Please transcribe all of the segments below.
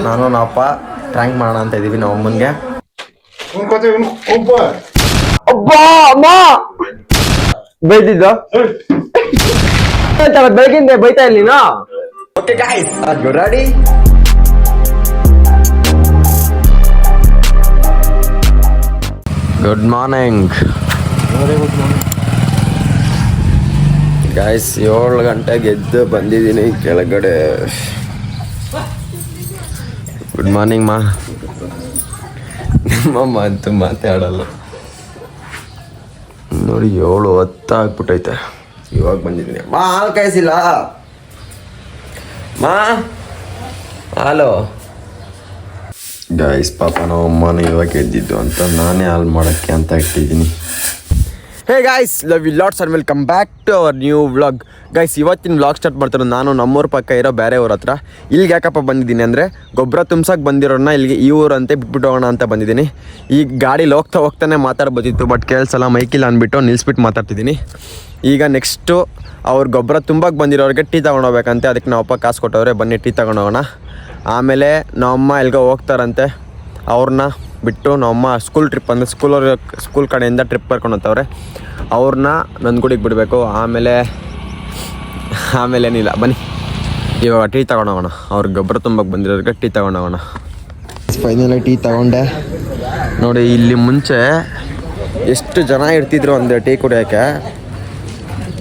ನಾನು ನಮ್ಮಪ್ಪ ಟ್ರ್ಯಾಂಕ್ ಮಾಡೋಣ ಅಂತ ಇದೀವಿ ನಮ್ಮ ಅಮ್ಮನಿಗೆ. ಬೈದಿದ್ದ ಬೆಳಗಿಂದ ಬೈತಾ ಇಲ್ಲ. Okay guys, are you ready? Good morning guys. 7 ಗಂಟೆಗೆ ಎದ್ದು ಬಂದಿದ್ದೀನಿ ಕೆಳಗಡೆ. ಗುಡ್ ಮಾರ್ನಿಂಗ್ ಮಾ. ನಿಮ್ಮಮ್ಮ ಅಂತೂ ಮಾತಾಡಲ್ಲ ನೋಡಿ. 7:10 ಆಗ್ಬಿಟ್ಟೈತೆ. ಇವಾಗ ಬಂದಿದ್ದೀನಿ. ಮಾ ಹಾಲು ಕಾಯಿಸಿಲ್ಲ ಮಾ. ಹಾಲು ಗೈಸ್. ಪಾಪ ನಾವು ಅಮ್ಮನ ಇವಾಗ ಎದ್ದಿದ್ದು ಅಂತ ನಾನೇ ಹಾಲು ಮಾಡೋಕ್ಕೆ ಅಂತ ಇಟ್ಟಿದ್ದೀನಿ. Hey guys, love you lots and welcome back to our new vlog. Guys, ಇವತ್ತಿನ ವ್ಲಾಗ್ ಸ್ಟಾರ್ಟ್ ಮಾಡ್ತಾರೆ ನಾನು ನಮ್ಮೂರ ಪಕ್ಕ ಇರೋ ಬೇರೆ ಊರ ಹತ್ರ. ಇಲ್ಲಿಗೆ ಯಾಕಪ್ಪ ಬಂದಿದ್ದೀನಿ ಅಂದರೆ ಗೊಬ್ಬರ ತುಂಬ್ಸಕ್ಕೆ ಬಂದಿರೋನ್ನ ಇಲ್ಲಿಗೆ ಈ ಊರಂತೆ ಬಿಟ್ಬಿಟ್ಟು ಹೋಗೋಣ ಅಂತ ಬಂದಿದ್ದೀನಿ. ಈ ಗಾಡೀಲಿ ಹೋಗ್ತಾನೆ ಮಾತಾಡ್ಬೋದಿತ್ತು, ಬಟ್ ಕೇಳಿಸಲ್ಲ, ಮೈಕಿಲ್ಲ ಅಂದ್ಬಿಟ್ಟು ನಿಲ್ಲಿಸ್ಬಿಟ್ಟು ಮಾತಾಡ್ತಿದ್ದೀನಿ. ಈಗ ನೆಕ್ಸ್ಟು ಅವ್ರು ಗೊಬ್ಬರ ತುಂಬಕ್ಕೆ ಬಂದಿರೋರಿಗೆ ಟೀ ತೊಗೊಂಡೋಗ್ಬೇಕಂತೆ. ಅದಕ್ಕೆ ನಾವಪ್ಪ ಕಾಸು ಕೊಟ್ಟವ್ರೆ, ಬನ್ನಿ ಟೀ ತೊಗೊಂಡೋಗೋಣ. ಆಮೇಲೆ ನಮ್ಮಮ್ಮ ಎಲ್ಗೋ ಹೋಗ್ತಾರಂತೆ, ಅವ್ರನ್ನ ಬಿಟ್ಟು ನಮ್ಮಮ್ಮ ಸ್ಕೂಲ್ ಟ್ರಿಪ್ ಅಂದರೆ ಸ್ಕೂಲ್ ಕಡೆಯಿಂದ ಟ್ರಿಪ್ ಕರ್ಕೊಂಡು ಹೋಗ್ತವ್ರೆ. ಅವ್ರನ್ನ ನಂದಗುಡಿಗೆ ಬಿಡಬೇಕು. ಆಮೇಲೆ ಏನಿಲ್ಲ, ಬನ್ನಿ ಇವಾಗ ಟೀ ತೊಗೊಂಡೋಗೋಣ. ಅವ್ರಿಗೆ ಗೊಬ್ಬರ ತುಂಬಕ್ಕೆ ಬಂದಿರೋರಿಗೆ ಟೀ ತೊಗೊಂಡೋಗೋಣ. ಫೈನಲಿ ಟೀ ತೊಗೊಂಡೆ ನೋಡಿ. ಇಲ್ಲಿ ಮುಂಚೆ ಎಷ್ಟು ಜನ ಇರ್ತಿದ್ರು ಅಂದರೆ ಟೀ ಕುಡಿಯೋಕ್ಕೆ.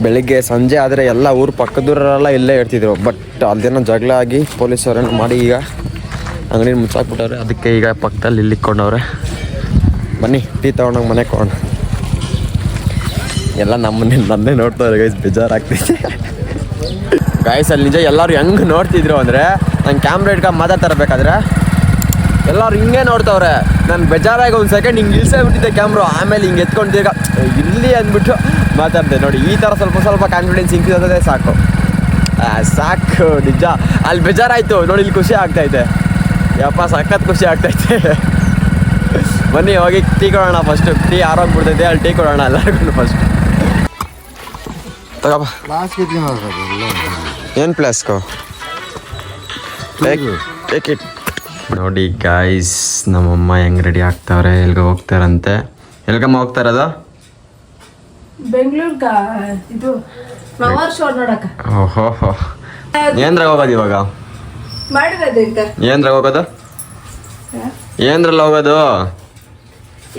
ಬೆಳಿಗ್ಗೆ ಸಂಜೆ ಆದರೆ ಎಲ್ಲ ಊರು ಪಕ್ಕದೂರೆಲ್ಲ ಇಲ್ಲೇ ಇರ್ತಿದ್ರು. ಬಟ್ ಅದೇನೋ ಜಗಳ ಆಗಿ ಪೊಲೀಸವ್ರೇನು ಮಾಡಿ ಈಗ ಅಂಗಡಿ ಮುಚ್ಚಾಕ್ಬಿಟ್ಟವ್ರೆ. ಅದಕ್ಕೆ ಈಗ ಪಕ್ಕದಲ್ಲಿ ಇಲ್ಲಿ ಇಕ್ಕೊಂಡವ್ರೆ. ಬನ್ನಿ ಟೀ ತೊಗೊಂಡೋಗಿ ಮನೆಗೆ ಕೊಡೋಣ. ಎಲ್ಲ ನನ್ನೇ ನೋಡ್ತವ್ರೆ ಗೈಸ್, ಬೇಜಾರಾಗ್ತೈತೆ ಗೈಸ್. ಅಲ್ಲಿ ನಿಜ ಎಲ್ಲರೂ ಹೆಂಗೆ ನೋಡ್ತಿದ್ರು ಅಂದರೆ, ನಂಗೆ ಕ್ಯಾಮ್ರಾ ಇಟ್ಕೊಂಡು ಮಾತಾಡ್ತಿರ್ಬೇಕಾದ್ರೆ ಎಲ್ಲರೂ ಹಿಂಗೆ ನೋಡ್ತವ್ರೆ. ನಾನು ಬೇಜಾರಾಗಿ ಒಂದು ಸೆಕೆಂಡ್ ಹಿಂಗೆ ಇಳಿಸೇ ಬಿಟ್ಟಿದ್ದೆ ಕ್ಯಾಮ್ರಾ. ಆಮೇಲೆ ಹಿಂಗೆ ಎತ್ಕೊಂಡೀಗ ಇಲ್ಲಿ ಅಂದ್ಬಿಟ್ಟು ಮಾತಾಡ್ದೆ ನೋಡಿ. ಈ ಥರ ಸ್ವಲ್ಪ ಕಾನ್ಫಿಡೆನ್ಸ್ ಇಂಕ್ರೀಸ್ ಸಾಕು ನಿಜ. ಅಲ್ಲಿ ಬೇಜಾರಾಯಿತು ನೋಡಿ, ಇಲ್ಲಿ ಖುಷಿ ಆಗ್ತೈತೆ. ಯಪ್ಪ ಸಖತ್ ಖುಷಿ ಆಗ್ತೈತೆ. ಬನ್ನಿ ಹೋಗಿ ಟೀ ಕೊಡೋಣ. ಫಸ್ಟು ಟೀ ಆರೋಗ್ಬಿಡ್ತೈತೆ, ಅಲ್ಲಿ ಟೀ ಕೊಡೋಣ ಎಲ್ಲರಿಗೂ ಫಸ್ಟ್. ತಗೋಪ್ಪ. ಏನು ಪ್ಲಾಸ್ಕೋ ಟೇಕ್ ಇಟ್. ನೋಡಿ ಗಾಯ್ಸ್, ನಮ್ಮಮ್ಮ ಹೆಂಗೆ ರೆಡಿ ಆಗ್ತಾವ್ರೆ. ಎಲ್ಗ ಹೋಗ್ತಾರಂತೆ. ಎಲ್ಗಮ್ಮ ಹೋಗ್ತಾರದು? ಬೆಂಗಳೂರಿಗೆ ಇದು ಫ್ಲವರ್ ಶೋ ನೋಡಕ. ಓಹೋ, ಏನ್ರಾಗ ಹೋಗೋದು ಇವಾಗ? ಏನ್ರಾಗ ಹೋಗೋದು? ಏನ್ರಲ್ಲಿ ಹೋಗೋದು?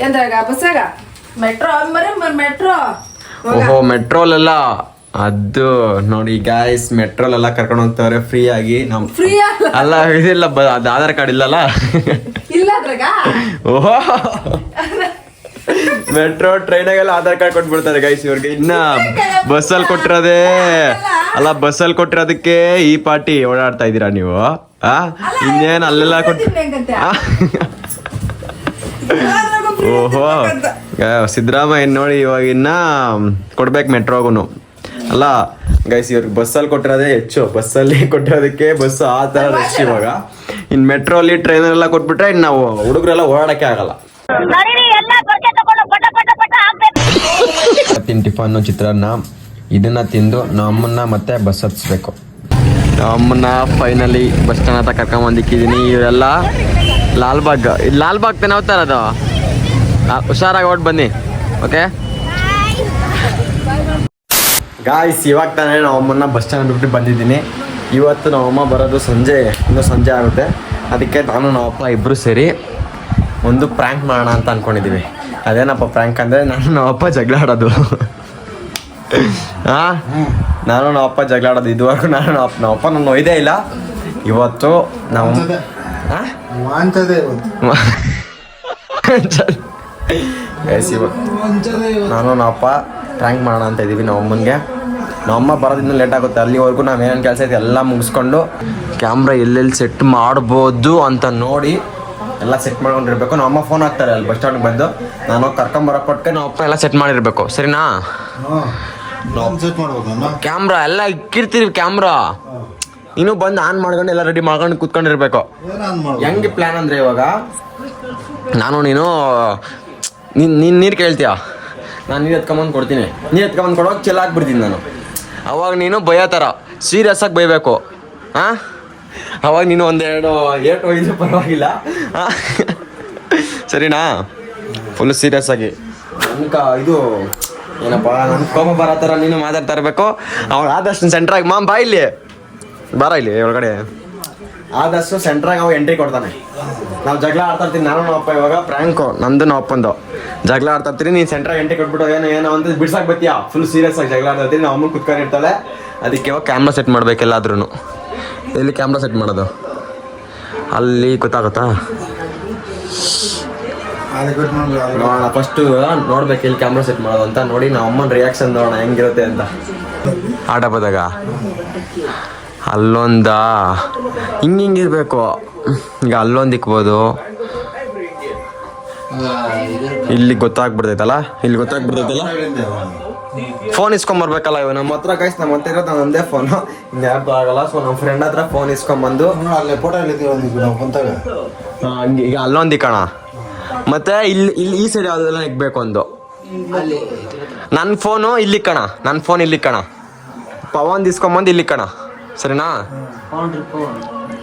ಏನ್ರಾಗ? ಬಸ್ಸಾಗ? Metro metro. ಓಹೋ, ಮೆಟ್ರೋಲೆಲ್ಲ ಅದು ನೋಡಿ ಗಾಯ್ಸ್. ಮೆಟ್ರೋಲೆಲ್ಲ ಕರ್ಕೊಂಡು ಹೋಗ್ತಾವ್ರೆ ಫ್ರೀ ಆಗಿ. ಫ್ರೀ ಅಲ್ಲ ಇದಿಲ್ಲ, ಅದು ಆಧಾರ್ ಕಾರ್ಡ್ ಇಲ್ಲಲ್ಲ. ಇಲ್ಲ ಅದ್ರಾಗ. ಓಹೋ, ಮೆಟ್ರೋ ಟ್ರೈನಾಗೆಲ್ಲ ಆಧಾರ್ ಕಾರ್ಡ್ ಕೊಟ್ಬಿಡ್ತಾರೆ ಗೈಸ್ ಇವ್ರಿಗೆ. ಇನ್ನ ಬಸ್ಸಲ್ಲಿ ಕೊಟ್ಟಿರೋದೇ ಅಲ್ಲ, ಬಸ್ಸಲ್ಲಿ ಕೊಟ್ಟಿರೋದಕ್ಕೆ ಈ ಪಾರ್ಟಿ ಓಡಾಡ್ತಾ ಇದ್ದೀರಾ ನೀವು. ಇನ್ನೇನು ಅಲ್ಲೆಲ್ಲ ಓಹೋ, ಸಿದ್ದರಾಮಯ್ಯ ನೋಡಿ ಇವಾಗ ಇನ್ನ ಕೊಡ್ಬೇಕು ಮೆಟ್ರೋಗೂ. ಅಲ್ಲ ಗೈಸ್, ಇವ್ರಿಗೆ ಬಸ್ಸಲ್ಲಿ ಕೊಟ್ಟಿರೋದೇ ಹೆಚ್ಚು. ಬಸ್ಸಲ್ಲಿ ಕೊಟ್ಟಿರೋದಕ್ಕೆ ಬಸ್ ಆ ಥರ ರಶ್ ಇವಾಗ. ಇನ್ನು ಮೆಟ್ರೋಲಿ ಟ್ರೈನಲ್ಲೆಲ್ಲ ಕೊಟ್ಬಿಟ್ರೆ ಇನ್ನು ನಾವು ಹುಡುಗರೆಲ್ಲ ಓಡಾಡಕ್ಕೆ ಆಗಲ್ಲ. ಟಿಫನ್ನು ಚಿತ್ರಾನ್ನ ಇದನ್ನ ತಿಂದು ನಮ್ಮನ್ನ ಮತ್ತೆ ಬಸ್ ಹತ್ತಿಸ್ಬೇಕು. ನಮ್ಮನ್ನ ಫೈನಲಿ ಬಸ್ ಸ್ಟ್ಯಾಂಡ್ ಹತ್ರ ಕರ್ಕೊಂಬಂದಿಕ್ಕಿದ್ದೀನಿ. ಇವರೆಲ್ಲ ಲಾಲ್ಬಾಗ್ ತಾನೆ ಹೋಗ್ತಾರದು. ಹುಷಾರಾಗಿ ಹೊಟ್ಟು ಬನ್ನಿ. ಓಕೆ ಗಾಯ್ಸ್, ಇವಾಗ ತಾನೇ ನಮ್ಮನ್ನ ಬಸ್ ಸ್ಟ್ಯಾಂಡ್ ಬಿಟ್ಟು ಬಂದಿದ್ದೀನಿ. ಇವತ್ತು ನಮ್ಮಮ್ಮ ಬರೋದು ಇನ್ನೂ ಸಂಜೆ ಆಗುತ್ತೆ. ಅದಕ್ಕೆ ನಾನು ನಮ್ಮಪ್ಪ ಇಬ್ಬರು ಸೇರಿ ಒಂದು ಪ್ರ್ಯಾಂಕ್ ಮಾಡೋಣ ಅಂತ ಅಂದ್ಕೊಂಡಿದ್ದೀವಿ. ಅದೇನಪ್ಪ ಪ್ರ್ಯಾಂಕ್ ಅಂದರೆ, ನಮ್ಮಪ್ಪ ಜಗಳ ಆಡೋದು. ನಾನು ನಮ್ಮಪ್ಪ ಜಗಳ ಆಡೋದು. ಇದುವರೆಗೂ ನಮ್ಮಪ್ಪ ನಾನು ಒಯ್ದೇ ಇಲ್ಲ. ಇವತ್ತು ನಾವು ನಾನು ನಮ್ಮಪ್ಪ ಪ್ರ್ಯಾಂಕ್ ಮಾಡೋಣ ಅಂತ ಇದ್ದೀವಿ ನಮ್ಮಮ್ಮನಿಗೆ. ನಮ್ಮಮ್ಮ ಬರೋದಿನ್ನೂ ಲೇಟ್ ಆಗುತ್ತೆ. ಅಲ್ಲಿವರೆಗೂ ನಾವೇನೇನು ಕೆಲಸ ಐತೆ ಎಲ್ಲ ಮುಗಿಸ್ಕೊಂಡು ಕ್ಯಾಮ್ರಾ ಎಲ್ಲೆಲ್ಲಿ ಸೆಟ್ ಮಾಡ್ಬೋದು ಅಂತ ನೋಡಿ ಎಲ್ಲ ಸೆಟ್ ಮಾಡ್ಕೊಂಡಿರ್ಬೇಕು. ನಮ್ಮಮ್ಮ ಫೋನ್ ಹಾಕ್ತಾರೆ ಅಲ್ಲಿ ಬಸ್ ಸ್ಟ್ಯಾಂಡ್ಗೆ ಬಂದು. ನಾನು ಕರ್ಕೊಂಬರೋಕೆ ಕೊಟ್ಟೆ ನಮ್ಮಪ್ಪ ಎಲ್ಲ ಸೆಟ್ ಮಾಡಿರ್ಬೇಕು. ಸರಿನಾ? ಕ್ಯಾಮ್ರಾ ಎಲ್ಲ ಇಕ್ಕಿರ್ತೀವಿ. ಕ್ಯಾಮ್ರಾ ನೀನು ಬಂದು ಆನ್ ಮಾಡ್ಕೊಂಡು ಎಲ್ಲ ರೆಡಿ ಮಾಡ್ಕೊಂಡು ಕೂತ್ಕೊಂಡಿರ್ಬೇಕು. ಹೆಂಗೆ ಪ್ಲ್ಯಾನ್ ಅಂದರೆ, ಇವಾಗ ನೀನು ನೀರು ಕೇಳ್ತೀಯ, ನಾನು ನೀರು ಎತ್ಕೊಂಬಂದು ಕೊಡ್ತೀನಿ. ನೀರು ಎತ್ಕೊಂಬಂದು ಕೊಡೋಕೆ ಚೆಲ್ಲಾಕ್ಬಿಡ್ತೀನಿ ನಾನು. ಅವಾಗ ನೀನು ಬೈಯೋ ಥರ ಸೀರಿಯಸ್ಸಾಗಿ ಬೈಬೇಕು. ಅವಾಗ ನೀನು ಒಂದೆರಡು ಏಟು ಒಯ್ದು ಪರವಾಗಿಲ್ಲ ಆ? ಸರಿನಾ ಫುಲ್ ಸೀರಿಯಸ್ ಆಗಿ ಇದು ಏನಪ್ಪ ನನ್ ಕೋಪ ಬರೋ ಥರ ನೀನು ಮಾತಾಡ್ತಾ ಇರಬೇಕು. ಅವ್ನು ಆದಷ್ಟು ಸೆಂಟ್ರಾಗಿ ಮಾಮ್ ಬಾ ಇಲ್ಲಿ ಬಾರ ಇಲ್ಲಿ ಒಳಗಡೆ ಆದಷ್ಟು ಸೆಂಟ್ರಾಗಿ ಅವ ಎಂಟ್ರಿ ಕೊಡ್ತಾನೆ. ನಾವು ಜಗಳ ಆಡ್ತಾ ಇರ್ತೀನಿ ನಾನು ನಮ್ಮ ಅಪ್ಪ. ಇವಾಗ ಪ್ರ್ಯಾಂಕು ನಂದು ನಮ್ಮ ಅಪ್ಪಂದು ಜಗಳ ಆಡ್ತಾ ಇರ್ತೀನಿ. ನೀನು ಸೆಂಟ್ರಾಗಿ ಎಂಟ್ರಿ ಕೊಟ್ಬಿಟ್ಟು ಏನೋ ಅಂತ ಬಿಡ್ಸಾಕ್ ಬತ್ತೀಯಾ ಫುಲ್ ಸೀರಿಯಸ್ ಆಗಿ ಜಗಳ ಆಡ್ತಾ ಇರ್ತೀನಿ. ನಾವು ಅಮ್ಮ ಕುತ್ಕೊಂಡಿರ್ತಾಳೆ. ಅದಕ್ಕೆ ಇವಾಗ ಕ್ಯಾಮ್ರಾ ಸೆಟ್ ಮಾಡ್ಬೇಕೆಲ್ಲಾದ್ರೂ. ಎಲ್ಲಿ ಕ್ಯಾಮ್ರಾ ಸೆಟ್ ಮಾಡೋದು ಅಲ್ಲಿ ಗೊತ್ತಾಗುತ್ತಾ? ನೋಡೋಣ ಫಸ್ಟು ನೋಡ್ಬೇಕು ಎಲ್ಲಿ ಕ್ಯಾಮ್ರಾ ಸೆಟ್ ಮಾಡೋದು ಅಂತ ನೋಡಿ ನಾವು ಅಮ್ಮನ ರಿಯಾಕ್ಷನ್ ನೋಡೋಣ ಹೆಂಗಿರುತ್ತೆ ಅಂತ. ಆಟ ಹೋದಾಗ ಅಲ್ಲೊಂದ ಹಿಂಗಿರ್ಬೇಕು. ಈಗ ಅಲ್ಲೊಂದು ಇಕ್ಬೋದು, ಇಲ್ಲಿ ಗೊತ್ತಾಗ್ಬಿಡ್ತೈತಲ್ಲ, ಇಲ್ಲಿ ಗೊತ್ತಾಗ್ಬಿಡ್ತೈತಲ್ಲ. ಫೋನ್ ಇಸ್ಕೊಂಬರ್ಬೇಕಲ್ಲ ಇವ ನಮ್ಮ ಹತ್ರ. ಗೈಸ್ ನಮ್ಮ ಹತ್ರ ಇರೋದು ಒಂದೇ ಫೋನು, ಇನ್ಯಾರ್ದು ಆಗಲ್ಲ. ಸೊ ನಮ್ಮ ಫ್ರೆಂಡ್ ಹತ್ರ ಫೋನ್ ಇಸ್ಕೊಂಬಂದು ಅಲ್ಲೇ ಫೋಟೋ ಹಂಗೆ ಈಗ ಅಲ್ಲೊಂದು ಇಕ್ಕಣ. ಮತ್ತೆ ಇಲ್ಲಿ ಈ ಸೈಡ್ ಯಾವುದೆಲ್ಲ ಇಕ್ಬೇಕು ಒಂದು. ನನ್ನ ಫೋನು ಇಲ್ಲಿ ಕಣ, ನನ್ನ ಫೋನ್ ಇಲ್ಲಿ ಕಣ. ಪವನ್ ಇಸ್ಕೊಂಬಂದು ಇಲ್ಲಿ ಕಣ, ಸರಿನಾ?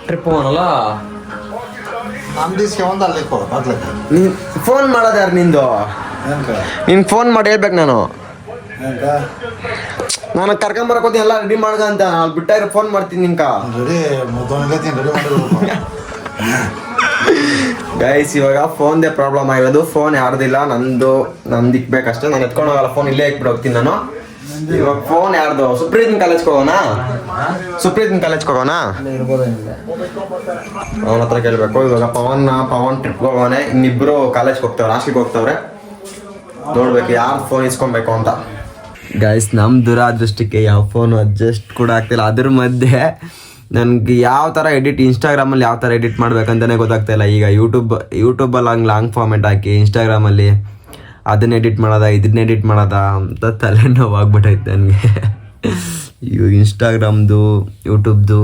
ಟ್ರಿಪ್ ಹೋಗೋಣಲ್ಲ. ನೀನ್ ಫೋನ್ ಮಾಡೋದು ಯಾರು ನಿಂದು? ನೀನ್ ಫೋನ್ ಮಾಡಿ ಹೇಳ್ಬೇಕು. ನಾನು ಕರ್ಕೊಂಬರಕೋತೀನಿ ಎಲ್ಲ ರೆಡಿ ಮಾಡ್ದ ಅಂತ. ಅಲ್ಲಿ ಬಿಟ್ಟಾಗ ಫೋನ್ ಮಾಡ್ತೀನಿ ನಿನ್ಕ. ಗೈಸ್ ಇವಾಗ ಫೋನ್ದೇ ಪ್ರಾಬ್ಲಮ್ ಆಗಿರೋದು. ಫೋನ್ ಯಾರ್ದಿಲ್ಲ, ನಂದು ಇಕ್ಬೇಕಷ್ಟೇ. ನಾನು ಎತ್ಕೊಂಡು ಹೋಗಲ್ಲ, ಫೋನ್ ಇಲ್ಲೇ ಇಕ್ಬಿಟ್ಟು ಹೋಗ್ತೀನಿ ನಾನು. ಇವಾಗ ಫೋನ್ ಯಾರ್ದು? ಸುಪ್ರೀತ್ ಕಾಲೇಜ್ಗೆ ಹೋಗೋಣ. ಅವನ ಹತ್ರ ಕೇಳ್ಬೇಕು. ಇವಾಗ ಪವನ್ ಟ್ರಿಪ್ಗೆ ಹೋಗೋನೆ. ಇನ್ನಿಬ್ರು ಕಾಲೇಜ್ಗೆ ಹೋಗ್ತಾವ್ರೆ, ಹಾಸ್ಟೆಲ್ಗೆ ಹೋಗ್ತಾವ್ರೆ. ನೋಡ್ಬೇಕು ಯಾರು ಫೋನ್ ಇಸ್ಕೊಬೇಕು ಅಂತ. ಗೈಸ್ ನಮ್ಮ ದುರಾದೃಷ್ಟಕ್ಕೆ ಯಾವ ಫೋನು ಅಡ್ಜಸ್ಟ್ ಕೂಡ ಆಗ್ತಿಲ್ಲ. ಅದ್ರ ಮಧ್ಯೆ ನನಗೆ ಯಾವ ಥರ ಇನ್ಸ್ಟಾಗ್ರಾಮಲ್ಲಿ ಯಾವ ಥರ ಎಡಿಟ್ ಮಾಡ್ಬೇಕಂತಲೇ ಗೊತ್ತಾಗ್ತಾ ಇಲ್ಲ. ಈಗ ಯೂಟ್ಯೂಬಲ್ಲಿ ಹಂಗೆ ಲಾಂಗ್ ಫಾರ್ಮೆಟ್ ಹಾಕಿ ಇನ್ಸ್ಟಾಗ್ರಾಮಲ್ಲಿ ಅದನ್ನ ಎಡಿಟ್ ಮಾಡೋದ ಇದನ್ನ ಎಡಿಟ್ ಮಾಡೋದ ಅಂತ ತಲೆನೋವು ಆಗ್ಬಿಟ್ಟೈತೆ ನನಗೆ. ಇವಾಗ ಇನ್ಸ್ಟಾಗ್ರಾಮ್ದು ಯೂಟ್ಯೂಬ್ದು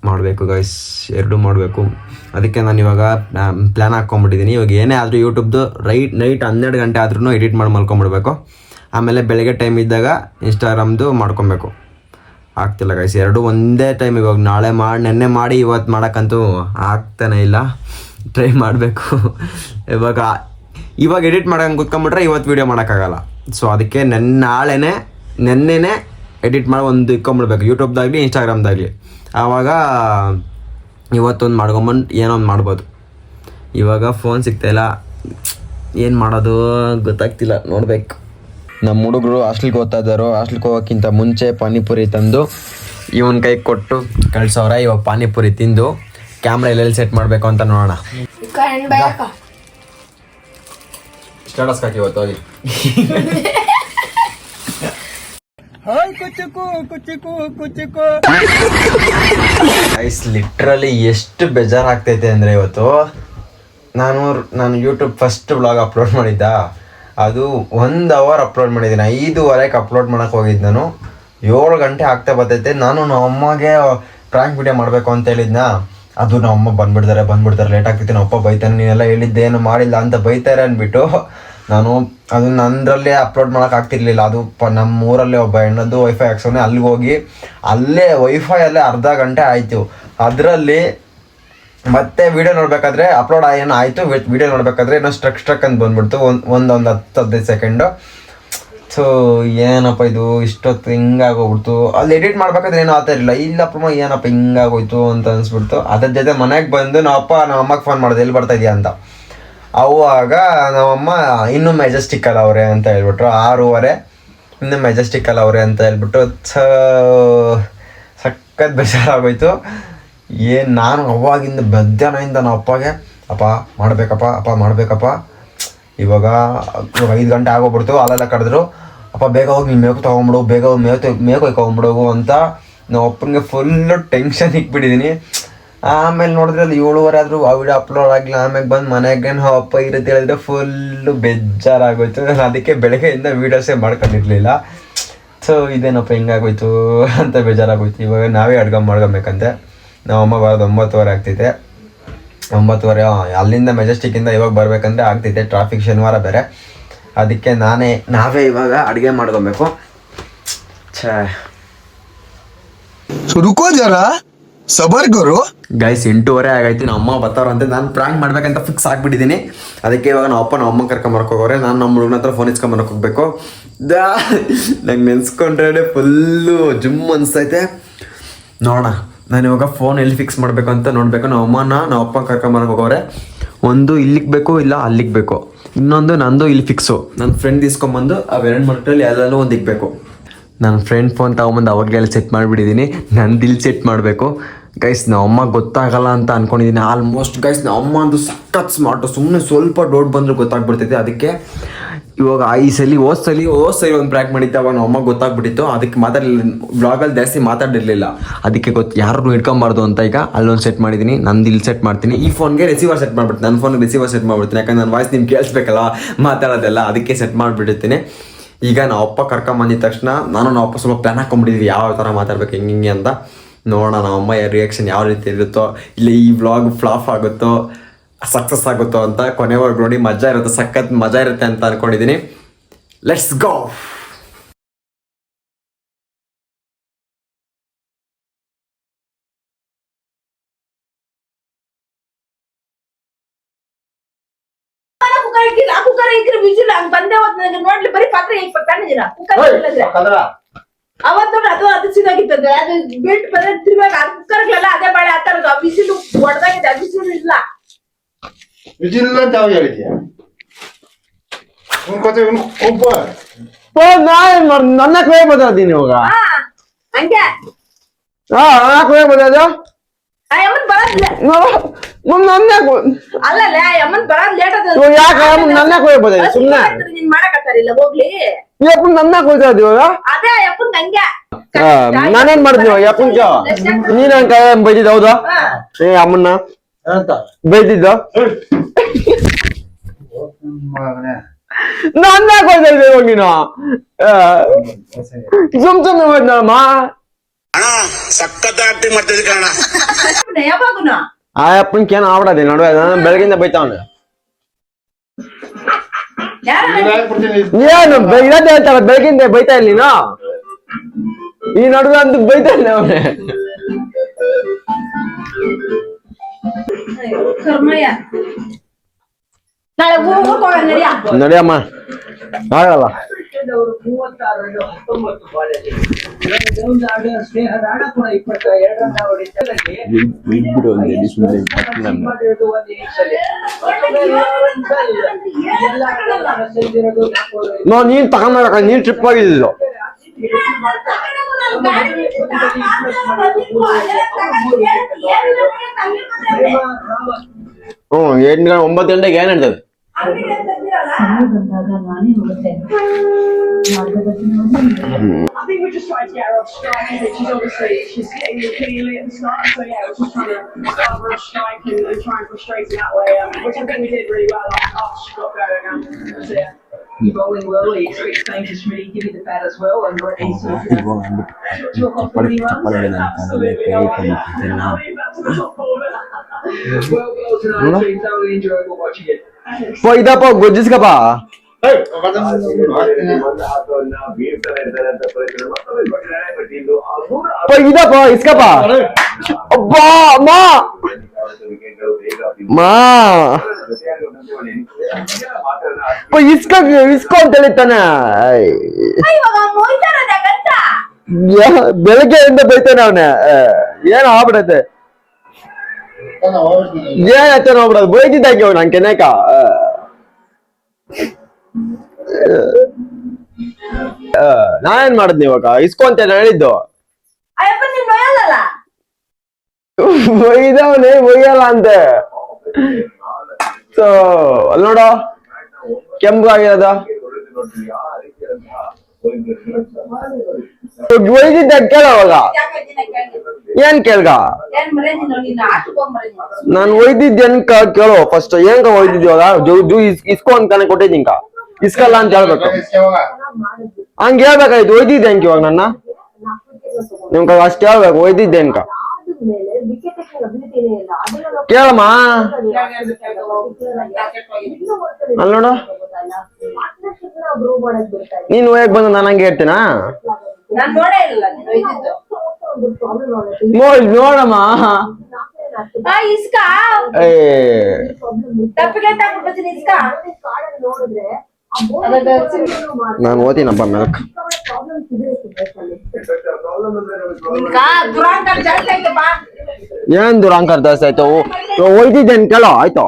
ಮಾಡಬೇಕು ಗೈಸ್, ಎರಡೂ ಮಾಡಬೇಕು. ಅದಕ್ಕೆ ನಾನು ಇವಾಗ ಪ್ಲ್ಯಾನ್ ಹಾಕ್ಕೊಂಬಿಟ್ಟಿದ್ದೀನಿ. ಇವಾಗ ಏನೇ ಆದರೂ ಯೂಟ್ಯೂಬ್ದು ನೈಟ್ 12 ಗಂಟೆ ಆದ್ರೂ ಎಡಿಟ್ ಮಾಡಿ ಮಲ್ಕೊಂಬಿಡ್ಬೇಕು. ಆಮೇಲೆ ಬೆಳಗ್ಗೆ ಟೈಮ್ ಇದ್ದಾಗ ಇನ್ಸ್ಟಾಗ್ರಾಮ್ದು ಮಾಡ್ಕೊಬೇಕು. ಆಗ್ತಿಲ್ಲ ಗೈಸ್, ಎರಡು ಒಂದೇ ಟೈಮ್. ಇವಾಗ ನೆನ್ನೆ ಮಾಡಿ ಇವತ್ತು ಮಾಡೋಕ್ಕಂತೂ ಆಗ್ತಾನೆ ಇಲ್ಲ. ಟ್ರೈ ಮಾಡಬೇಕು. ಇವಾಗ ಎಡಿಟ್ ಮಾಡೋಂಗೆ ಕೂತ್ಕೊಂಡ್ಬಿಟ್ರೆ ಇವತ್ತು ವೀಡಿಯೋ ಮಾಡೋಕ್ಕಾಗಲ್ಲ. ಸೊ ಅದಕ್ಕೆ ನೆನ್ನೆನೇ ಎಡಿಟ್ ಮಾಡಿ ಒಂದು ಇಕ್ಕೊಂಬಿಡ್ಬೇಕು, ಯೂಟ್ಯೂಬ್ದಾಗಲಿ ಇನ್ಸ್ಟಾಗ್ರಾಮ್ದಾಗಲಿ. ಆವಾಗ ಇವತ್ತೊಂದು ಮಾಡ್ಕೊಂಬಂದು ಏನೋ ಒಂದು ಮಾಡ್ಬೋದು. ಇವಾಗ ಫೋನ್ ಸಿಗ್ತಾಯಿಲ್ಲ, ಏನು ಮಾಡೋದು ಗೊತ್ತಾಗ್ತಿಲ್ಲ, ನೋಡ್ಬೇಕು. ನಮ್ಮ ಹುಡುಗರು ಹಾಸ್ಟೆಲ್ಗೆ ಓದ್ತಾ ಇದ್ದಾರೋ. ಹಾಸ್ಟೆಲ್ಗೆ ಹೋಗೋಕ್ಕಿಂತ ಮುಂಚೆ ಪಾನಿಪುರಿ ತಂದು ಇವನ ಕೈಗೆ ಕೊಟ್ಟು ಕಳ್ಸವ್ರೆ. ಇವಾಗ ಪಾನಿಪುರಿ ತಿಂದು ಕ್ಯಾಮ್ರಾ ಎಲ್ಲೆಲ್ಲಿ ಸೆಟ್ ಮಾಡಬೇಕು ಅಂತ ನೋಡೋಣ. ಸ್ಟೇಟಸ್ ಹಾಕಿ ಇವತ್ತು ಹೋಗಿ. ಗೈಸ್ ಲಿಟ್ರಲಿ ಎಷ್ಟು ಬೇಜಾರಾಗ್ತೈತೆ ಅಂದರೆ ಇವತ್ತು ನಾನು ಯೂಟ್ಯೂಬ್ ಫಸ್ಟ್ ವ್ಲಾಗ್ ಅಪ್ಲೋಡ್ ಮಾಡಿದ್ದ. ಅದು 1 ಅವರ್ ಅಪ್ಲೋಡ್ ಮಾಡಿದ್ದೀನಿ. 5:30ಕ್ಕೆ ಅಪ್ಲೋಡ್ ಮಾಡೋಕ್ಕೆ ಹೋಗಿದ್ದು ನಾನು. 7 ಗಂಟೆ ಆಗ್ತಾ ಬರ್ತೈತೆ. ನಾನು ನಮ್ಮ ಅಮ್ಮಗೆ ಪ್ರ್ಯಾಂಕ್ ವಿಡಿಯೋ ಮಾಡಬೇಕು ಅಂತ ಹೇಳಿದ್ನ. ಅದು ನಮ್ಮ ಅಮ್ಮ ಬಂದ್ಬಿಡ್ತಾರೆ ಲೇಟ್ ಆಗ್ತೈತೆ, ನಮ್ಮ ಅಪ್ಪ ಬೈತಾನೆ, ನೀನೆಲ್ಲ ಹೇಳಿದ್ದೇನು ಮಾಡಿಲ್ಲ ಅಂತ ಬೈತಾರೆ ಅಂದ್ಬಿಟ್ಟು ನಾನು ಅದನ್ನ ನಂದರಲ್ಲೇ ಅಪ್ಲೋಡ್ ಮಾಡೋಕ್ಕಾಗ್ತಿರ್ಲಿಲ್ಲ. ಅದು ನಮ್ಮ ಊರಲ್ಲೇ ಒಬ್ಬ ಹೆಣ್ಣದ್ದು ವೈಫೈ ಹಾಕ್ಸೋನೆ. ಅಲ್ಲಿಗೆ ಹೋಗಿ ಅಲ್ಲೇ ವೈಫೈಯಲ್ಲೇ ಅರ್ಧ ಗಂಟೆ ಆಯಿತು. ಅದರಲ್ಲಿ ಮತ್ತೆ ವೀಡಿಯೋ ನೋಡಬೇಕಾದ್ರೆ ಅಪ್ಲೋಡ್ ಏನೋ ಆಯಿತು, ವೀಡಿಯೋ ನೋಡಬೇಕಾದ್ರೆ ಏನೋ ಸ್ಟ್ರಕ್ ಅಂತ ಬಂದ್ಬಿಡ್ತು. ಒಂದು 10-15 ಸೆಕೆಂಡು. ಸೊ ಏನಪ್ಪ ಇದು ಇಷ್ಟೊತ್ತು ಹಿಂಗಾಗೋಗ್ಬಿಡ್ತು. ಅಲ್ಲಿ ಎಡಿಟ್ ಮಾಡ್ಬೇಕಾದ್ರೆ ಏನೂ ಆಗ್ತಾ ಇರಲಿಲ್ಲ. ಇಲ್ಲಪ್ಪ ಏನಪ್ಪ ಹಿಂಗಾಗೋಯ್ತು ಅಂತ ಅನಿಸ್ಬಿಡ್ತು. ಅದ್ರ ಜೊತೆ ಮನೆಗೆ ಬಂದು ನಮ್ಮ ಅಮ್ಮಗೆ ಫೋನ್ ಮಾಡಿದೆ, ಎಲ್ಲಿ ಬರ್ತಾ ಇದೆಯಾ ಅಂತ. ಅವಾಗ ನಮ್ಮಮ್ಮ ಇನ್ನೂ ಮೆಜೆಸ್ಟಿಕ್ಕಲ್ಲಿ ಅವರೇ ಅಂತ ಹೇಳ್ಬಿಟ್ರು. 6:30 ಇನ್ನೂ ಮೆಜೆಸ್ಟಿಕ್ಕಲ್ಲಿ ಅವರೇ ಅಂತ ಹೇಳ್ಬಿಟ್ಟು ಸಖತ್ ಬೇಜಾರಾಗೋಯ್ತು. ನಾನು ಅವಾಗಿಂದ ಮಧ್ಯಾಹ್ನದಿಂದ ನಮ್ಮ ಅಪ್ಪಗೆ ಅಪ್ಪ ಮಾಡಬೇಕಪ್ಪ ಇವಾಗ 5 ಗಂಟೆ ಆಗೋಗ್ಬಿಡ್ತು. ಅಲ್ಲೆಲ್ಲ ಕರೆದ್ರು, ಅಪ್ಪ ಬೇಗ ಹೋಗಿ ನೀನು ಮೇವು ತೊಗೊಂಬಿಡು, ಬೇಗ ಹೋಗಿ ಮೇವು ಕೊಯ್ಕೊಂಬಿಡೋಗು ಅಂತ. ನಮ್ಮ ಅಪ್ಪನಿಗೆ ಫುಲ್ಲು ಟೆನ್ಷನ್ ಇಕ್ಬಿಟ್ಟಿದ್ದೀನಿ. ಆಮೇಲೆ ನೋಡಿದ್ರೆ ಅಲ್ಲಿ 7:30 ಆದರೂ ಆ ವಿಡಿಯೋ ಅಪ್ಲೋಡ್ ಆಗಿಲ್ಲ. ಆಮೇಲೆ ಬಂದು ಮನೆಗೆ ನಾವು ಅಪ್ಪ ಇರುತ್ತೆ ಹೇಳಿದ್ರೆ ಫುಲ್ಲು ಬೇಜಾರಾಗೋಯ್ತು. ನಾನು ಅದಕ್ಕೆ ಬೆಳಗ್ಗೆಯಿಂದ ವೀಡಿಯೋಸೇ ಮಾಡ್ಕೊಂಡಿರಲಿಲ್ಲ. ಸೊ ಇದೇನಪ್ಪ ಹಿಂಗಾಗೋಯ್ತು ಅಂತ ಬೇಜಾರಾಗೋಯ್ತು. ಇವಾಗ ನಾವೇ ಅಡ್ಗೆ ಮಾಡ್ಕೊಬೇಕಂತೆ. ನಮ್ಮಮ್ಮ ಬರೋದು 9:30 ಆಗ್ತೈತೆ. 9:30 ಅಲ್ಲಿಂದ ಮೆಜೆಸ್ಟಿಕ್ಕಿಂದ ಇವಾಗ ಬರಬೇಕಂದ್ರೆ ಆಗ್ತೈತೆ. ಟ್ರಾಫಿಕ್ ಶನಿವಾರ ಬೇರೆ. ಅದಕ್ಕೆ ನಾವೇ ಇವಾಗ ಅಡುಗೆ ಮಾಡ್ಕೊಬೇಕು. ಛೇ रुको जरा ಸಬರ್ ಗುರು. ಗೈಸ್ 8:30 ಆಗೈತಿ. ನಮ್ಮ ಅಮ್ಮ ಬರ್ತಾರಂತೆ. ನಾನು ಪ್ರಾಂಕ್ ಮಾಡ್ಬೇಕಂತ ಫಿಕ್ಸ್ ಆಗಿಬಿಟ್ಟಿದ್ದೀನಿ. ಅದಕ್ಕೆ ಇವಾಗ ನಮ್ಮ ಅಮ್ಮ ಕರ್ಕೊಂಬರಕ್ಕೆ ಹೋಗೋರೆ. ನಾನು ನಮ್ಮ ಹುಡುಗನ ಹತ್ರ ಫೋನ್ ಇಸ್ಕೊಂಬರಕ್ಕೆ ಹೋಗ್ಬೇಕು. ನಂಗೆ ನೆನ್ಸ್ಕೊಂಡ್ರೆ ಫುಲ್ಲು ಜುಮ್ ಅನಿಸ್ತೈತೆ. ನೋಡೋಣ ನಾನು ಇವಾಗ ಫೋನ್ ಎಲ್ಲಿ ಫಿಕ್ಸ್ ಮಾಡಬೇಕು ಅಂತ ನೋಡಬೇಕು. ನಮ್ಮ ಅಪ್ಪ ಕರ್ಕೊಂಬರಕ್ಕೆ ಹೋಗೋರೆ. ಒಂದು ಇಲ್ಲಿಗೆ ಬೇಕು, ಇಲ್ಲ ಅಲ್ಲಿಗೆ ಬೇಕು. ಇನ್ನೊಂದು ನಂದು ಇಲ್ಲಿ ಫಿಕ್ಸು. ನನ್ನ ಫ್ರೆಂಡ್ ಇಸ್ಕೊಂಬಂದು ಅವೆರಡು ಮಟ್ಟಲ್ಲಿ ಎಲ್ಲೆಲ್ಲೂ ಒಂದು ಇಕ್ಬೇಕು. ನನ್ನ ಫ್ರೆಂಡ್ ಫೋನ್ ತಗೊಂಬಂದು ಅವಾಗಲೇ ಸೆಟ್ ಮಾಡಿಬಿಟ್ಟಿದ್ದೀನಿ. ನಂದು ಇಲ್ಲಿ ಸೆಟ್ ಮಾಡಬೇಕು. ಗೈಸ್ ನಮ್ಮ ಗೊತ್ತಾಗಲ್ಲ ಅಂತ ಅನ್ಕೊಂಡಿದ್ದೀನಿ ಆಲ್ಮೋಸ್ಟ್. ಗೈಸ್ ನಮ್ಮ ಒಂದು ಸಖತ್ ಸ್ಮಾರ್ಟು. ಸುಮ್ಮನೆ ಸ್ವಲ್ಪ ಡೌಟ್ ಬಂದರೂ ಗೊತ್ತಾಗ್ಬಿಡ್ತೈತೆ. ಅದಕ್ಕೆ ಇವಾಗ ಈ ಸಲ ಹೋದ್ ಸಲ ಒಂದು ಪ್ರ್ಯಾಕ್ ಮಾಡಿದ್ದೆ. ಅವಾಗ ನಮ್ಮ ಗೊತ್ತಾಗ್ಬಿಟ್ಟಿತ್ತು. ಅದಕ್ಕೆ ಬ್ಲಾಗಲ್ಲಿ ಜಾಸ್ತಿ ಮಾತಾಡಿರಲಿಲ್ಲ. ಅದಕ್ಕೆ ಯಾರು ಇಟ್ಕೊಂಬಾರ್ದು ಅಂತ ಈಗ ಅಲ್ಲೊಂದು ಸೆಟ್ ಮಾಡಿದ್ದೀನಿ. ನಂದು ಇಲ್ಲಿ ಸೆಟ್ ಮಾಡ್ತೀನಿ. ಈ ಫೋನ್ಗೆ ರಿಸೀವರ್ ಸೆಟ್ ಮಾಡ್ಬಿಡ್ತೀನಿ. ನನ್ನ ಫೋನ್ಗೆ ರಿಸೀವರ್ ಸೆಟ್ ಮಾಡ್ಬಿಡ್ತೀನಿ. ಯಾಕಂದ್ರೆ ನನ್ನ ವಾಯ್ಸ್ ನಿಮ್ಗೆ ಕೇಳಿಸ್ಬೇಕಲ್ಲ ಮಾತಾಡೋದೆಲ್ಲ. ಅದಕ್ಕೆ ಸೆಟ್ ಮಾಡಿಬಿಟ್ಟಿರ್ತೀನಿ. ಈಗ ನಾವು ಅಪ್ಪ ಕರ್ಕೊಂಬಂದಿದ ತಕ್ಷಣ ನಮ್ಮ ಅಪ್ಪ ಸ್ವಲ್ಪ ಪ್ಲ್ಯಾನ್ ಹಾಕೊಂಡ್ಬಿಟ್ಟಿದ್ವಿ ಯಾವ ಥರ ಮಾತಾಡ್ಬೇಕು ಹಿಂಗೆ ಅಂತ. ನೋಡೋಣ ನಮ್ಮಮ್ಮ ರಿಯಾಕ್ಷನ್ ಯಾವ ರೀತಿ ಇರುತ್ತೋ, ಇಲ್ಲ ಈ ವ್ಲಾಗ್ ಫ್ಲಾಪ್ ಆಗುತ್ತೋ ಸಕ್ಸಸ್ ಆಗುತ್ತೋ ಅಂತ ಕೊನೆವರೆಗೂ ನೋಡಿ. ಮಜಾ ಇರುತ್ತೆ, ಸಖತ್ ಮಜಾ ಇರುತ್ತೆ ಅಂತ ಅನ್ಕೊಂಡಿದ್ದೀನಿ. Let's go. ಕುಕ್ಕರ್ ಇಕ್ರಿ ಬಿಸಿಲು ಹಂಗ್ ಬಂದೆ ಹೋದ್ ನನಗೆ ನೋಡ್ಲಿ ಬರೀ ಪಾತ್ರೆ ಇಕ್ಬೇಕು ತಣ್ಣದಿನ ಕುಕ್ಕರ್ ಅವತ್ತು ಅದು ಸಿದಾಗಿತ್ತಂದ್ರೆ ಅದು ಬಿಟ್ಟು ಬಂದ್ರೆ ತಿರ್ವಾಗ ಅದು ಕುಕ್ಕರ್ಗೆಲ್ಲ ಅದೇ ಬಾಳೆ ಆತರದು. ಆ ಬಿಸಿಲು ಹೊಡೆದಾಗಿದೆ. ಆ ಬಿಸಿಲು ಇಲ್ಲ ವಿಜಿಲ್ಲ ಅಂತ ಯಾವ ಹೇಳಿದ್ಯಾ? ನನ್ನ ಕೈ ಬದಲಾದೀನಿ ಇವಾಗ. ಹಂಗೆ ಕೈ ಬದಲಾದ ಆ ಯಮ್ಮನ್ ಬರೋದ್ ಅಲ್ಲಲ್ಲ ಆ ಯಮ್ಮನ್ ಬರೋದ್ ಲೇಟ್ ಅದ. ಯಾಕೆ ನನ್ನ ಕೈ ಬದಲಾದ ಸುಮ್ಮನೆ ನೀನ್ ಮಾಡಕತ್ತಾರಿಲ್ಲ ಹೋಗ್ಲಿ. ಯಪ್ಪನ್ ನನ್ನ ಕೊಯ್ತದ ಇವಾಗ. ಅದೇ ಯಪ್ಪನ್ ಹಂಗೆ ನಾನೇನ್ ಮಾಡ್ತೀನಿ ಯಪ್ಪನ್ ನೀನ್ ಕೈ ಬೈದಿದ್ದ ಹೌದಾ? ಏ ಅಮ್ಮನ್ನ ಬೈದಿದ್ದ ನನ್ನ ಕೊಯ್ತಾ ಇದ್ದೆ ಇವಾಗ ನೀನು ಸುಮ್ನೆ ಹೋಯ್ತಮ್ಮ. ಸಖತ್ ಆಕ್ಟಿಂಗ್ ಮಾಡ್ತಿದ್ದೆ ಕಣ. ಯಾವಾಗುನು ಆ ಅಪ್ಪನ್ಗೆ ಏನು ಆಗ್ಬಿಡದೆ ನಡುವೆ. ನಾನು ಬೆಳಗಿಂದ ಬೈತಾವನೆ. ಏನು ಇರತ್ತೆ ಹೇಳ್ತಾರ ಬೆಳಗಿಂದ ಬೈತಾ ಇಲ್ಲ ನೀನು. ಈ ನಡುವೆ ಅಂತ ಬೈತಾ ಇಲ್ಲ ಅವನೇ. ಕರ್ಮಯ್ಯ ನಾಳೆ ಹೋಗೋಣ ನಡಿಯ. ನಡಿಯಮ್ಮ ಆಗಲ್ಲ. ನೀನ್ ತಗೊಂಡ ನೀನ್ ಟ್ರಿಪ್ ಹೋಗಿದ್ದು. ಹ್ಮ್ 9 ಗಂಟೆಗೆ ಏನ್ ಹೇಳ್ತದೆ? I think we're just trying to get her off strike. She's obviously getting repeatedly at the start, so yeah, we're just trying to start her off strike and try and frustrate her that way, which I think we did really well after she got going. So yeah. You're bowling well, he expects Danger Schmidt to give you the bat as well, and he's took off really runs. Absolutely. Well tonight, it's been totally enjoyable watching it. ಇದಪ್ಪ ಗೊಜ್ಜಿಸ್ಕಪ್ಪ. ಇದಪ್ಪ ಇಸ್ಕಪ್ಪ. ಅಬ್ಬಾ ಅಮ್ಮ ಇಸ್ಕೊ ಅಂತ ಹೇಳಿತಾನೆ. ಬೆಳಗ್ಗೆಯಿಂದ ಬೈತಾನೆ ಅವನೇ. ಏನು ಆಗ್ಬಿಡತ್ತೆ ಏನಾಯ್ತು ನೋಡ್ಬಿಡೋದು ಬೈದಿದ್ದಾಗಿ ಅವ್ನು ನಂಗೆ ಕೆನೆಕ. ನಾನೇನ್ ಮಾಡಿದ್ನಿ ಇವಾಗ ಇಸ್ಕೊ ಅಂತ ಹೇಳಿದ್ದು. ಬೈದವನೇ ಬೈಯಲ್ಲ ಅಂತೆ. ಸೊ ಅಲ್ಲಿ ನೋಡೋ ಕೆಂಪು ಆಗಿರೋದ ಬೈದಿದ್ದ ಕೇಳ ಅವಾಗ. ಏನ್ ಕೇಳ್ಗ ನಾನು ಒಯ್ದಿದ್ದೇನ್ ಕೇಳೋ ಫಸ್ಟ್. ಏನ್ಕ ಒಯ್ದಿದ್ವಾಗ ಇಸ್ಕೊ ಅಂತ ಕನೆ ಕೊಟ್ಟಿದ್ದೀಂಕ ಇಸ್ಕಲ್ಲ ಅಂತ ಹೇಳ್ಬೇಕು. ಹಂಗ ಹೇಳ್ಬೇಕಾಯ್ತು ಒಯ್ದಿದ್ದೆ ಅಂಕ ಇವಾಗ ನನ್ನ ನಿಮ್ಗ ಅಷ್ಟ್ ಹೇಳ್ಬೇಕು ಒಯ್ದಿದ್ದೆ ಅನ್ಕ ಕೇಳಮ್ಮ. ಅಲ್ಲಿ ನೋಡು ನೀನ್ ಒಯ್ಯಕ್ ಬಂದು ನಾನು ಹಂಗೆ ಹೇಳ್ತೀನಾ? ನಾನ್ ನೋಡೇ ಇಲ್ಲ ನೀನು ಒಯ್ದಿದ್ದು. ನೋಡಮ್ಮ ಇಸ್ಕ ಏ ತಪ್ಪಿಗೆ ತಗೊಂಡ್ಬರ್ತೀನಿ ಇಸ್ಕ ನಾನು ಓದ್ತೀನಪ್ಪ ಮೆಲಕ್ ನಿನ್ಗ ದುರಾಂಕಾರ ಜಾಸ್ತಿ ಆಯ್ತಪ್ಪ. ಏನ್ ದುರಾಂಕಾರ ಜಾಸ್ತಿ ಆಯ್ತು ಒಯ್ದಿದ್ದೇನ್ ಕೇಳೋ ಆಯ್ತು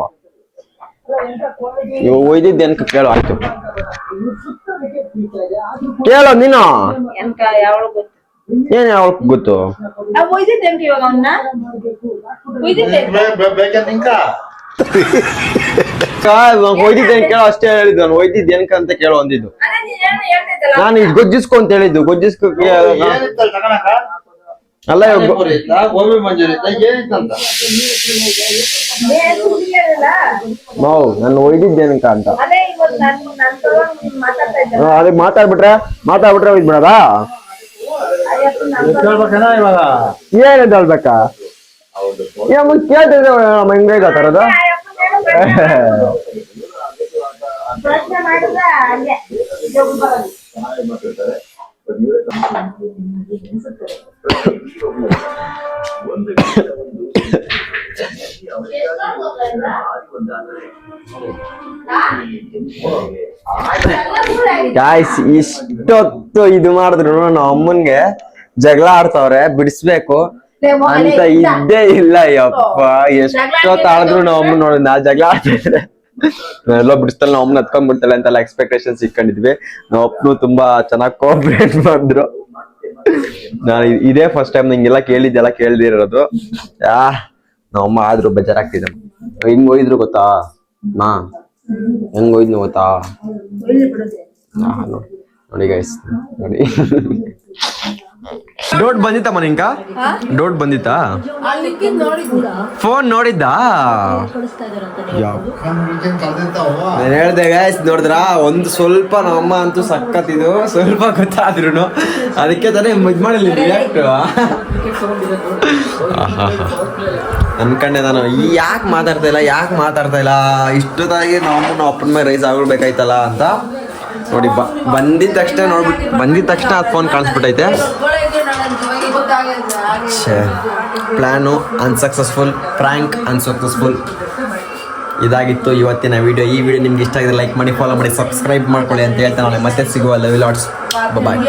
ಇವ್ ಒಯ್ದಿದ್ದೇನ್ ಕೇಳೋ ಆಯ್ತು ಕೇಳೋ ನೀನು ಎನ್ಕ ಯಾವಳು ಗೊತ್ತು ಏನ್ ಯಾವ ಗೊತ್ತು ನಾವ್ ಒಯ್ದಿದ್ದೇನ್ಕ ಇವಾಗ ಅವನ್ನ ಒಯ್ದಿದ್ದೆ ಬೇಕಂತ ನಿಂಕ ಒಯ್ದಿದ್ದೇನ್ ಕೇಳೋ ಅಷ್ಟೇ ಹೇಳಿದ್ದು ನಾನು ಒಯ್ದಿದ್ದೇನ್ಕ ಅಂತ ಕೇಳೋ ಅಂದಿದ್ದು ಅದೇ ನೀನ್ ಏನೋ ಹೇಳ್ತಿದ್ದಲ್ಲ ನಾನು ಇದು ಗೊಜ್ಜಿಸ್ಕೊ ಅಂತ ಹೇಳಿದ್ದು ಗೊಜ್ಜಿಸ್ಕೊ ಏನಿತ್ತಲ್ಲ ತಗೊಳಕ ಅಲ್ಲ ಇವಾಗ ಪಾನಿಪುರಿ ಇತ್ತ ಗೋಬಿ ಮಂಚೂರಿ ಇತ್ತ ಏನಿತ್ತಂತ ಮಾವು ನಾನು ಒಯ್ದಿದ್ದೇನಕ ಅಂತ ಅದೇ ಇವತ್ತು ನನ್ ತಗೊಂಡ್ ನೀನ್ ಮಾತಾಡ್ತಾ ಇದ್ದೆ ಅದಕ್ಕೆ ಮಾತಾಡ್ಬಿಟ್ರೆ ಒಯ್ದ್ಬಿಡದ ಕೇಳ್ಬೇಕನ ಇವಾಗ ಏನಿದೆ ಹೇಳ್ಬೇಕಾ ಮುಂದೆ ಕೇಳ್ತಿದ್ರೆ ನಮ್ಮ ಹೆಂಗೈದ ತರದ ಪ್ರಶ್ನೆ ಮಾಡಿದ್ರೆ ಹಂಗೆ ಜೋಗು ಬರೋದು. ಗಾಯ್ಸ್ ಇಷ್ಟೊತ್ತು ಇದು ಮಾಡಿದ್ರು ನಮ್ಮ ಅಮ್ಮನ್ಗೆ ಜಗಳ ಆಡ್ತಾವ್ರೆ ಬಿಡಿಸ್ಬೇಕು ಅಂತ ಇದ್ದೇ ಇಲ್ಲ ಯಪ್ಪ ಎಷ್ಟೊತ್ತು ಆಡಿದ್ರು ನಮ್ಮ ಅಮ್ಮನ್ ನೋಡಿ ನಾ ಜಗಳ ಆಡ್ತಿದ್ರೆ ಎಲ್ಲೋ ಬಿಡಿಸ್ತಾಳೆ ನಮ್ಮ ಅಮ್ಮನ ಹತ್ಕೊಂಡ್ ಬಿಡ್ತಾಳೆ ಅಂತೆಲ್ಲ ಎಕ್ಸ್ಪೆಕ್ಟೇಷನ್ಸ್ ಇಟ್ಕೊಂಡಿದ್ವಿ ನಮ್ಮ ಅಪ್ಪನು ತುಂಬಾ ಚೆನ್ನಾಗಿ ಕೋಆಪರೇಟ್ ಮಾಡಿದ್ರು ನಾನು ಇದೇ ಫಸ್ಟ್ ಟೈಮ್ ನಿಂಗೆಲ್ಲ ಕೇಳ್ದಿರೋದು ನಮ್ಮಮ್ಮ ಆದ್ರೂ ಬೇಜಾರಾಗ್ತಿದೆ ಹಿಂಗ್ ಹೋಯ್ದ್ರು ಗೊತ್ತಾ ಮಾ ಹೆಂಗ್ ಹೋಯ್ದ್ನು ಗೊತ್ತಾ ನೋಡಿ ಗೈಸ್ ನೋಡಿ ಡೋಟ್ ಬಂದಿತ್ತಮ್ಮ ನಿಂಕ ಡೋಟ್ ಬಂದಿತ್ತಾ ಫೋನ್ ನೋಡಿದ್ದಾ ನಾನು ಹೇಳ್ದೆ ಗೈಸ್ ನೋಡಿದ್ರ ಒಂದು ಸ್ವಲ್ಪ ನಮ್ಮಮ್ಮ ಅಂತೂ ಸಕ್ಕತ್ತಿದು ಸ್ವಲ್ಪ ಗೊತ್ತಾದ್ರು ಅದಕ್ಕೆ ತಾನೇ ಇದ್ ಮಾಡಿಲ್ಲ ರಿಯಾಕ್ಟ್ ಅನ್ಕಂಡೆ ನಾನು ಯಾಕೆ ಮಾತಾಡ್ತಾ ಇಲ್ಲ ಇಷ್ಟೊತ್ತಾಗಿ ನಮ್ಮ ಅಪ್ಪನ ಮೇಲೆ ರೈಸ್ ಆಗ್ಬೇಕಾಯ್ತಲ್ಲ ಅಂತ ನೋಡಿ ಬಂದಿದ ತಕ್ಷಣ ಅದು ಫೋನ್ ಕಾಣಿಸ್ಬಿಟ್ಟೈತೆ ಪ್ಲಾನು ಅನ್ಸಕ್ಸಸ್ಫುಲ್ ಪ್ರ್ಯಾಂಕ್ ಅನ್ಸಕ್ಸಸ್ಫುಲ್ ಇದಾಗಿತ್ತು ಇವತ್ತಿನ ವಿಡಿಯೋ. ಈ ವಿಡಿಯೋ ನಿಮ್ಗೆ ಇಷ್ಟ ಆಗಿದ್ರೆ ಲೈಕ್ ಮಾಡಿ, ಫಾಲೋ ಮಾಡಿ, ಸಬ್ಸ್ಕ್ರೈಬ್ ಮಾಡ್ಕೊಳ್ಳಿ ಅಂತ ಹೇಳ್ತಾ ನಾಳೆ ಮತ್ತೆ ಸಿಗುವ. Love you lots, bye.